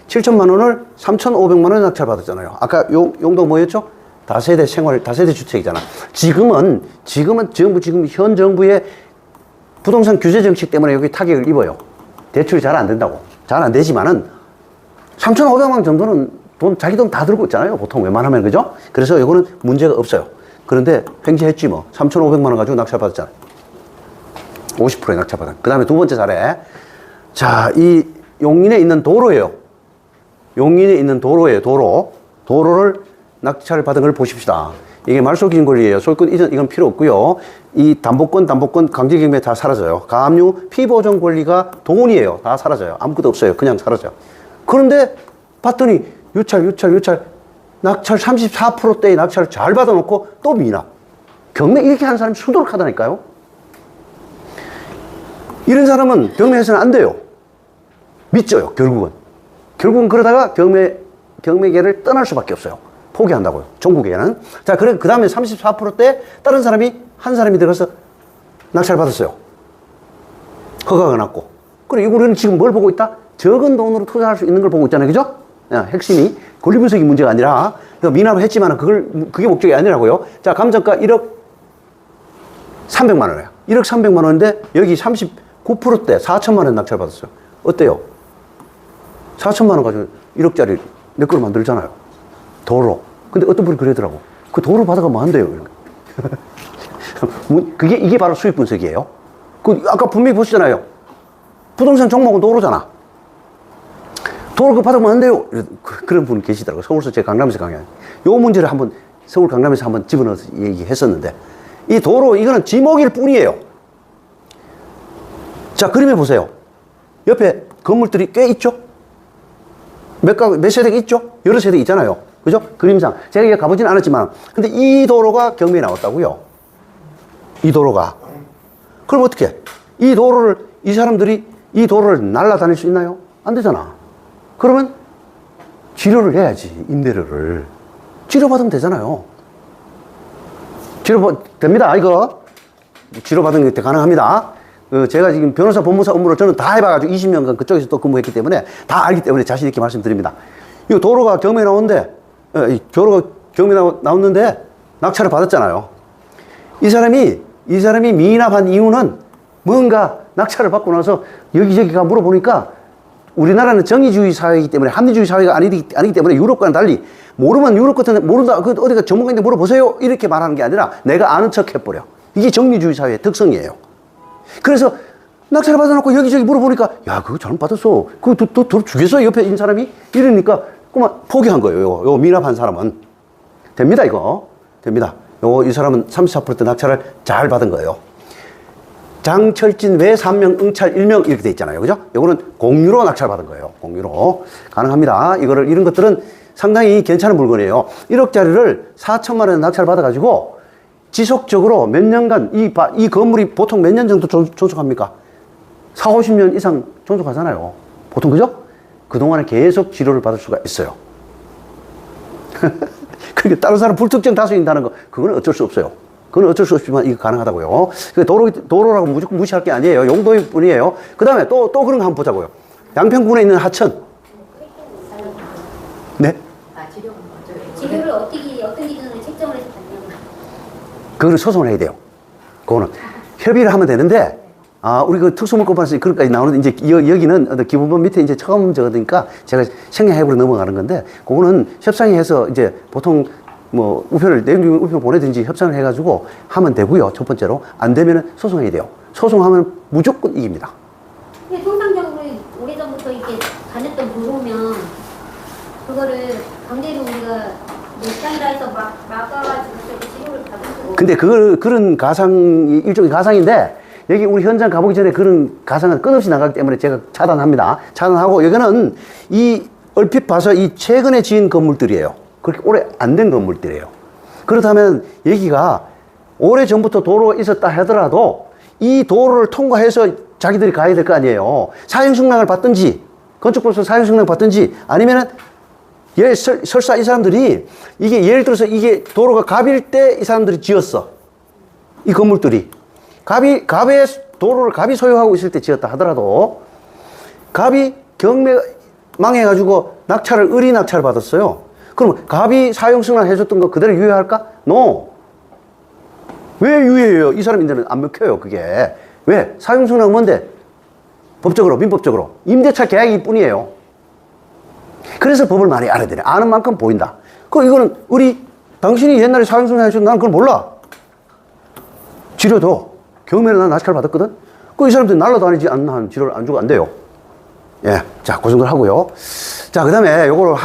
A: 7천만 원을 3,500만 원에 낙찰 받았잖아요. 아까 용도 뭐였죠? 다세대 주택이잖아. 지금은 현 정부의 부동산 규제 정책 때문에 여기 타격을 입어요. 대출이 잘 안 된다고. 잘 안 되지만은 3,500만 원 정도는 자기 돈 다 들고 있잖아요. 보통 웬만하면, 그죠? 그래서 이거는 문제가 없어요. 그런데 횡재했지 뭐. 3,500만 원 가지고 낙찰 받았잖아요. 50%의 낙찰 받았. 그 다음에 두 번째 사례. 자, 이 용인에 있는 도로예요. 도로를 낙찰을 받은 걸 보십시다. 이게 말소 기준 권리예요. 소유권 이전 이건 필요 없고요. 이 담보권 강제경매 다 사라져요. 가압류 피보존 권리가 돈이에요. 다 사라져요. 아무것도 없어요. 그냥 사라져요. 그런데 봤더니 유찰 낙찰 34%대의 낙찰을 잘 받아놓고 또 미납. 경매 이렇게 하는 사람이 수두룩하다니까요. 이런 사람은 경매에서는 안 돼요. 믿져요. 결국은 그러다가 경매계를 떠날 수밖에 없어요. 포기한다고요. 전국에는. 자, 그 다음에 34%대 다른 한 사람이 들어가서 낙찰 받았어요. 허가가 났고. 그리고 우리는 지금 뭘 보고 있다? 적은 돈으로 투자할 수 있는 걸 보고 있잖아요. 그죠? 핵심이 권리 분석이 문제가 아니라, 미납을 했지만 그게 목적이 아니라고요. 자, 감정가 1억 300만 원이에요. 1억 300만 원인데 여기 39%대 4천만 원 낙찰 받았어요. 어때요? 4천만 원 가지고 1억짜리 내 거로 만들잖아요. 도로. 근데 어떤 분이 그러더라고. 그 도로 받아가면 안 돼요. 이게 바로 수익 분석이에요. 아까 분명히 보시잖아요. 부동산 종목은 도로잖아. 도로 그 받으면 안 돼요. 그런 분이 계시더라고요. 서울서 제 강남에서 강의. 요 문제를 한번 서울 강남에서 한번 집어넣어서 얘기했었는데, 이 도로, 이거는 지목일 뿐이에요. 자, 그림에 보세요. 옆에 건물들이 꽤 있죠? 몇 세대가 있죠? 여러 세대 있잖아요. 그죠? 그림상. 제가 여기 가보진 않았지만, 근데 이 도로가 경매에 나왔다고요. 이 도로가. 그럼 어떻게? 이 사람들이 이 도로를 날아다닐 수 있나요? 안 되잖아. 그러면 치료를 해야지, 임대료를. 치료받으면 되잖아요. 됩니다, 이거. 치료받은 게 가능합니다. 제가 지금 변호사, 법무사 업무를 저는 다 해봐가지고 20년간 그쪽에서 또 근무했기 때문에 다 알기 때문에 자신있게 말씀드립니다. 이 도로가 경매 나오는데, 도로가 경매 나왔는데 낙찰을 받았잖아요. 이 사람이 미납한 이유는 뭔가 낙찰을 받고 나서 여기저기 가 물어보니까 우리나라는 정의주의 사회이기 때문에 합리주의 사회가 아니기 때문에 유럽과는 달리 모르면 유럽 같은 모른다. 어디가 전문가인데 물어보세요. 이렇게 말하는 게 아니라 내가 아는 척 해버려. 이게 정의주의 사회의 특성이에요. 그래서 낙찰을 받아놓고 여기저기 물어보니까 야, 그거 잘못 받았어. 그거 더 주겠어? 옆에 있는 사람이? 이러니까 그만 포기한 거예요. 요 미납한 사람은. 됩니다, 이거. 됩니다. 이 사람은 34% 낙찰을 잘 받은 거예요. 장철진 외 3명, 응찰 1명 이렇게 돼 있잖아요. 그죠? 요거는 공유로 낙찰 받은 거예요. 공유로. 가능합니다. 이런 것들은 상당히 괜찮은 물건이에요. 1억짜리를 4천만 원 낙찰 받아가지고 지속적으로 몇 년간 이 건물이 보통 몇 년 정도 존속합니까? 4, 50년 이상 존속하잖아요. 보통 그죠? 그동안에 계속 치료를 받을 수가 있어요. 그러니까 다른 사람 불특정 다수인다는 거, 그건 어쩔 수 없어요. 그건 어쩔 수 없지만 이거 가능하다고요. 도로라고 무조건 무시할 게 아니에요. 용도일 뿐이에요. 그 다음에 또 그런 거 한번 보자고요. 양평군에 있는 하천. 네?
B: 지료를 어떤 기준으로 책정을 해서 받냐고.
A: 그거를 소송을 해야 돼요. 그거는 협의를 하면 되는데, 우리 그 특수물권법에서 그런까지 나오는데, 이제 여기는 기본법 밑에 이제 처음 적으니까 제가 생략해버려 넘어가는 건데, 그거는 협상해서 이제 보통 뭐 내용 우편을 보내든지 협상을 해가지고 하면 되고요. 첫 번째로. 안 되면은 소송해야 돼요. 소송하면 무조건 이깁니다.
B: 근데 통상적으로 오래전부터 이렇게 다녔던 도로면 그거를 강제로 우리가 밀당이라 해서 막아가지고 지료를 받을 수가.
A: 근데 그런 가상이 일종의 가상인데, 여기 우리 현장 가보기 전에 그런 가상은 끝없이 나가기 때문에 제가 차단합니다. 차단하고, 여기는 얼핏 봐서 이 최근에 지은 건물들이에요. 그렇게 오래 안 된 건물들이에요. 그렇다면 여기가 오래 전부터 도로가 있었다 하더라도 이 도로를 통과해서 자기들이 가야 될 거 아니에요. 사형승낙을 받든지, 건축법에서 사형승낙을 받든지, 아니면은 설사 이 사람들이 예를 들어서 이게 도로가 갑일 때 이 사람들이 지었어. 이 건물들이. 갑의 도로를 갑이 소유하고 있을 때 지었다 하더라도 갑이 경매 망해가지고 의리 낙찰을 받았어요. 그럼 갑이 사용승낙 해줬던 거 그대로 유효할까? No. 왜 유효해요? 이 사람인들은 안 먹혀요, 그게. 왜? 사용승낙은 뭔데? 법적으로, 민법적으로. 임대차 계약일 뿐이에요. 그래서 법을 많이 알아야 되네. 아는 만큼 보인다. 이거는 당신이 옛날에 사용승낙 해줬는데 난 그걸 몰라. 지료도 경매를 난 낙찰 받았거든? 이 사람들이 날라다니지 않는 한 지료를 안 주고 안 돼요. 예. 자, 그 정도를 하고요. 자, 그 다음에 요거를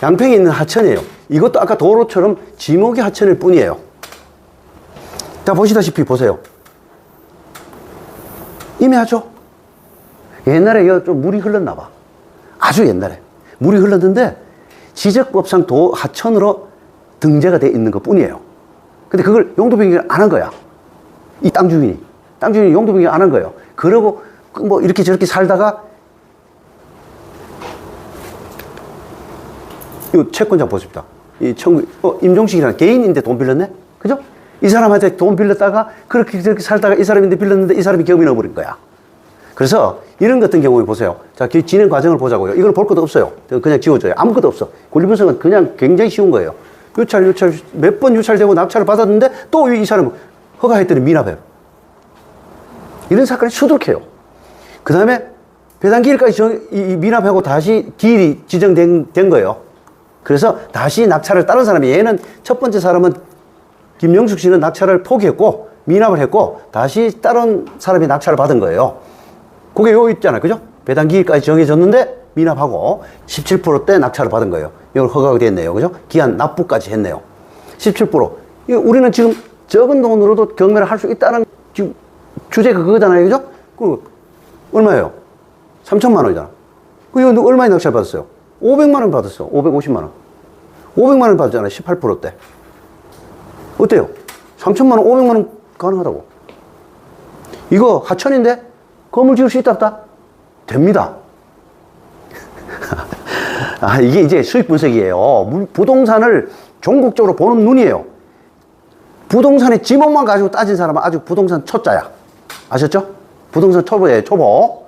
A: 양평에 있는 하천이에요. 이것도 아까 도로처럼 지목이 하천일 뿐이에요. 자, 보시다시피 보세요. 이미 하죠? 옛날에 좀 물이 흘렀나 봐. 아주 옛날에. 물이 흘렀는데 지적법상 하천으로 등재가 돼 있는 것 뿐이에요. 근데 그걸 용도변경을 안 한 거야. 이 땅 주인이 용도변경 안 한 거예요. 그러고 뭐 이렇게 저렇게 살다가 이 채권자 보십시다. 임종식이라는 개인인데 돈 빌렸네? 그죠? 이 사람한테 돈 빌렸다가 그렇게 저렇게 살다가 이 사람인데 빌렸는데 이 사람이 경비 넣어버린 거야. 그래서 이런 같은 경우에 보세요. 자, 진행 과정을 보자고요. 이걸 볼 것도 없어요. 그냥 지워줘요. 아무것도 없어. 권리분석은 그냥 굉장히 쉬운 거예요. 몇 번 유찰되고 낙찰을 받았는데 또 이 사람은 허가했더니 미납해요. 이런 사건이 수두룩해요. 그 다음에 배당기일까지 미납하고 다시 기일이 지정된 거예요. 그래서 다시 낙찰을 다른 사람이, 얘는 첫 번째 사람은 김영숙 씨는 낙찰을 포기했고 미납을 했고 다시 다른 사람이 낙찰을 받은 거예요. 그게 요 있잖아요. 그죠? 배당 기일까지 정해졌는데 미납하고 17%대 낙찰을 받은 거예요. 이걸 허가가 됐네요. 그죠? 기한 납부까지 했네요. 17%. 우리는 지금 적은 돈으로도 경매를 할 수 있다는 지금 주제가 그거잖아요. 그죠? 그 얼마예요? 3천만 원이잖아. 이거 얼마에 낙찰 받았어요? 500만 원 받았어. 550만 원. 500만 원 받았잖아요. 18%대. 어때요? 3천만 원, 500만 원 가능하다고. 이거 하천인데 건물 지을 수 있다 없다? 됩니다. 아, 이게 이제 수익 분석이에요. 부동산을 종국적으로 보는 눈이에요. 부동산의 지목만 가지고 따진 사람은 아주 부동산 초짜야. 아셨죠? 부동산 초보예요, 초보.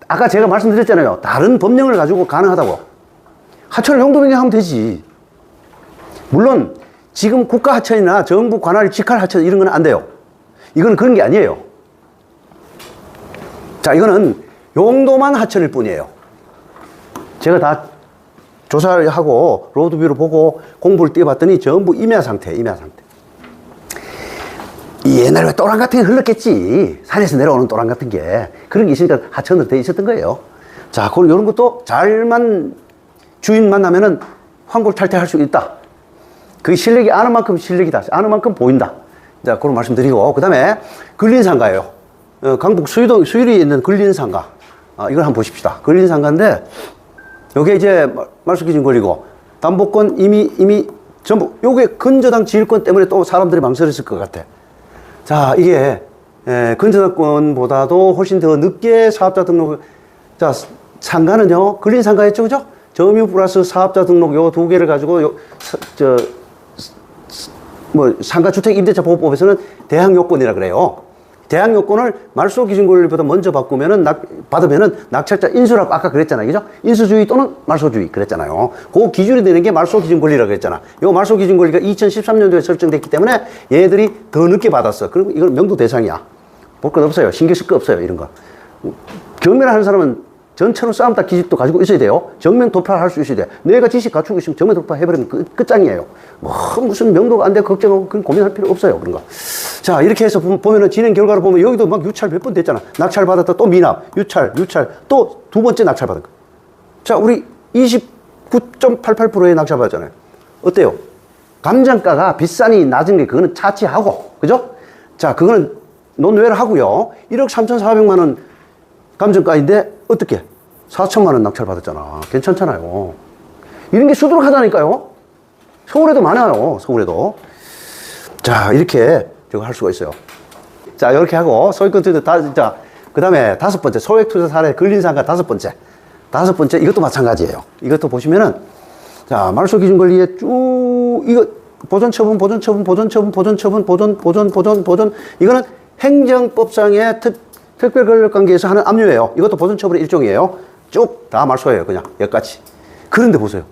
A: 아까 제가 말씀드렸잖아요. 다른 법령을 가지고 가능하다고. 하천을 용도변경하면 되지. 물론 지금 국가 하천이나 정부 관할 직할 하천 이런 건 안 돼요. 이건 그런 게 아니에요. 자, 이거는 용도만 하천일 뿐이에요. 제가 다 조사를 하고 로드뷰를 보고 공부를 띄워봤더니 전부 임야 상태, 임야 상태. 이 옛날에 왜 또랑 같은 게 흘렀겠지. 산에서 내려오는 또랑 같은 게. 그런 게 있으니까 하천으로 돼 있었던 거예요. 자, 그리고 이런 것도 잘만 주인 만나면은 환골탈퇴할 수 있다. 그 실력이 아는 만큼 실력이다. 아는 만큼 보인다. 자, 그런 말씀 드리고. 그 다음에 근린상가예요. 강북 수유리에 있는 근린상가. 이걸 한번 보십시다. 근린상가인데, 요게 이제 말소기준 권리고, 담보권 이미 전부, 요게 근저당 지을권 때문에 또 사람들이 망설였을 것 같아. 자, 이게, 근저당권보다도 훨씬 더 늦게 사업자 등록, 자, 상가는요, 근린상가였죠, 그죠? 점유 플러스 사업자 등록 요 두 개를 가지고, 상가주택 임대차 보호법에서는 대항 요건이라 그래요. 대항 요건을 말소 기준 권리보다 먼저 받으면은 낙찰자 인수라고 아까 그랬잖아요. 그죠? 인수주의 또는 말소주의 그랬잖아요. 그 기준이 되는 게 말소 기준 권리라 그랬잖아. 요 말소 기준 권리가 2013년도에 설정됐기 때문에 얘들이 더 늦게 받았어. 그리고 이건 명도 대상이야. 볼 것 없어요. 신경 쓸 거 없어요. 이런 거. 경매를 하는 사람은 전체로 싸움다 기집도 가지고 있어야 돼요. 정면 돌파할 수 있어야 돼. 내가 지식 갖추고 있으면 정면 돌파해버리면 끝장이에요. 무슨 명도가 안 돼 걱정하고 그런 고민할 필요 없어요. 그런 거. 자, 이렇게 해서 보면은 진행 결과를 보면 여기도 막 유찰 몇 번 됐잖아. 낙찰 받았다 또 미납, 유찰, 또 두 번째 낙찰 받은 거. 자, 우리 29.88%의 낙찰 받았잖아요. 어때요? 감정가가 비싸니 낮은 게 그거는 차치하고, 그죠? 자, 그거는 논외를 하고요. 1억 3,400만 원 감정가인데 어떻게? 4천만 원 낙찰 받았잖아. 괜찮잖아요. 이런 게 수두룩하다니까요. 서울에도 많아요. 서울에도. 자, 이렇게 저거 할 수가 있어요. 자, 이렇게 하고 소액권 투자 자, 그 다음에 다섯 번째 소액 투자 사례 근린상가 다섯 번째 이것도 마찬가지예요. 이것도 보시면은 자, 말소 기준 권리에 쭉 이거 보존 이거는 행정법상의 특별 권력 관계에서 하는 압류예요. 이것도 보존 처분의 일종이에요. 쭉 다 말소예요. 그냥 여기까지. 그런데 보세요.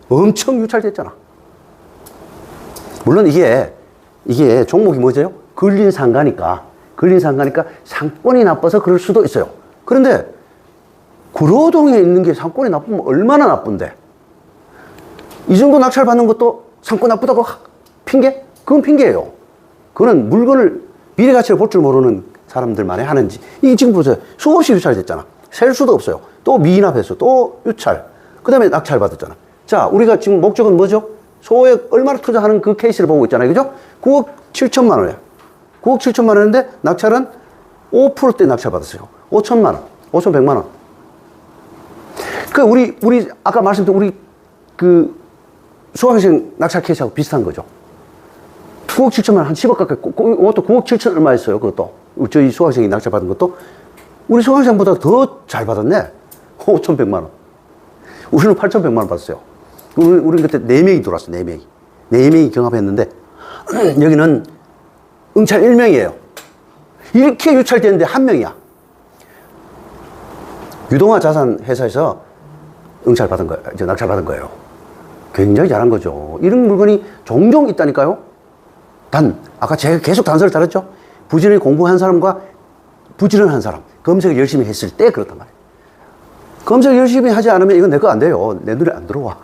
A: 엄청 유찰됐잖아. 물론 이게 종목이 뭐죠? 근린상가니까 상권이 나빠서 그럴 수도 있어요. 그런데 구로동에 있는 게 상권이 나쁘면 얼마나 나쁜데? 이 정도 낙찰 받는 것도 상권 나쁘다고 핑계? 그건 핑계예요. 그거는 물건을 미래 가치를 볼 줄 모르는 사람들만이 하는지. 이게 지금 보세요. 수없이 유찰됐잖아. 셀 수도 없어요. 또 미납했어. 또 유찰. 그 다음에 낙찰 받았잖아. 자, 우리가 지금 목적은 뭐죠? 소액 얼마나 투자하는 그 케이스를 보고 있잖아요. 그죠? 9억 7천만 원이야. 9억 7천만 원인데 낙찰은 5%대 낙찰 받았어요. 5천만 원. 5,100만 원. 그 우리 아까 말씀드린 우리 그 수강생 낙찰 케이스하고 비슷한 거죠. 9억 7천만 원, 한 10억 가까이, 그것도 9억 7천 얼마 했어요, 그것도. 저희 수강생이 낙찰 받은 것도. 우리 수강생보다 더 잘 받았네. 5,100만 원. 우리는 8,100만 원 받았어요. 우리 그때 4명이 들어왔어, 4명이. 4명이 경합했는데, 여기는 응찰 1명이에요. 이렇게 유찰되는데 1명이야. 유동화 자산 회사에서 응찰 받은 거예요. 낙찰 받은 거예요. 굉장히 잘한 거죠. 이런 물건이 종종 있다니까요. 아까 제가 계속 단서를 달았죠? 부지런히 공부한 사람과 부지런한 사람, 검색을 열심히 했을 때 그렇단 말이에요. 검색을 열심히 하지 않으면 이건 내 거 안 돼요. 내 눈에 안 들어와.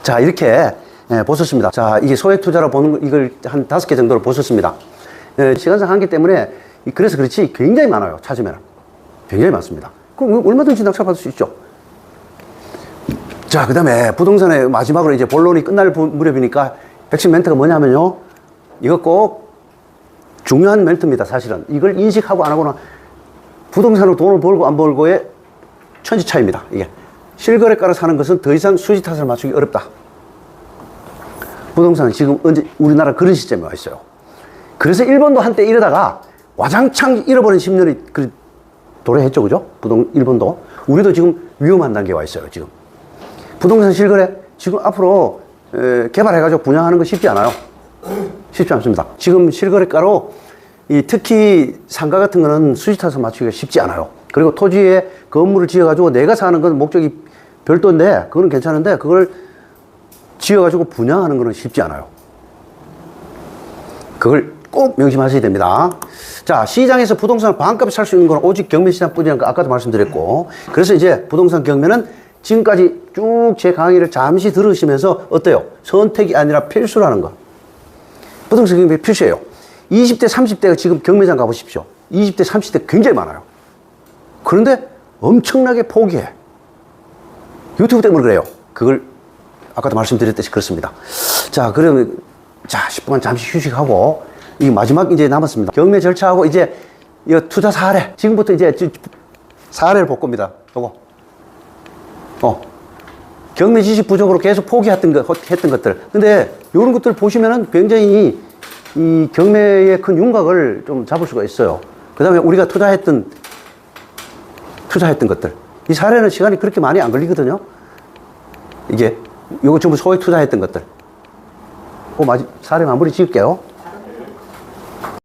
A: 자, 이렇게 보셨습니다. 자, 이게 소액 투자로 보는 거, 이걸 한 5개 정도를 보셨습니다. 시간상 한계 때문에 그래서 그렇지 굉장히 많아요. 찾으면 굉장히 많습니다. 그럼 얼마든지 낙찰받을 수 있죠. 자, 그 다음에 부동산의 마지막으로 이제 본론이 끝날 무렵이니까 핵심 멘트가 뭐냐면요. 이거 꼭 중요한 멘트입니다. 사실은 이걸 인식하고 안 하고는 부동산으로 돈을 벌고 안 벌고의 천지 차이입니다. 이게 실거래가로 사는 것은 더 이상 수지 탓을 맞추기 어렵다. 부동산은 지금 언제 우리나라 그런 시점에 와 있어요. 그래서 일본도 한때 이러다가 와장창 잃어버린 10년이 도래했죠, 그죠? 일본도. 우리도 지금 위험한 단계에 와 있어요, 지금. 부동산 실거래, 지금 앞으로 개발해가지고 분양하는 거 쉽지 않아요. 쉽지 않습니다. 지금 실거래가로 특히 상가 같은 거는 수지 탓을 맞추기가 쉽지 않아요. 그리고 토지에 건물을 지어가지고 내가 사는 건 목적이 별도인데, 그거는 괜찮은데, 그걸 지어가지고 분양하는 거는 쉽지 않아요. 그걸 꼭 명심하셔야 됩니다. 자, 시장에서 부동산을 반값에 살 수 있는 건 오직 경매시장뿐이라는 거 아까도 말씀드렸고, 그래서 이제 부동산 경매는 지금까지 쭉 제 강의를 잠시 들으시면서 어때요? 선택이 아니라 필수라는 거. 부동산 경매 필수예요. 20대, 30대가 지금 경매장 가보십시오. 20대, 30대 굉장히 많아요. 그런데 엄청나게 포기해. 유튜브 때문에 그래요. 그걸 아까도 말씀드렸듯이 그렇습니다. 자, 그러면 자, 10분간 잠시 휴식하고 이 마지막 이제 남았습니다. 경매 절차하고 이제 이 투자 사례. 지금부터 이제 사례를 볼 겁니다. 요거. 경매 지식 부족으로 계속 포기했던 것들. 근데 이런 것들 보시면은 굉장히 이 경매의 큰 윤곽을 좀 잡을 수가 있어요. 그 다음에 우리가 투자했던 것들. 이 사례는 시간이 그렇게 많이 안 걸리거든요. 이게, 요거 전부 소액 투자했던 것들. 사례 마무리 지을게요.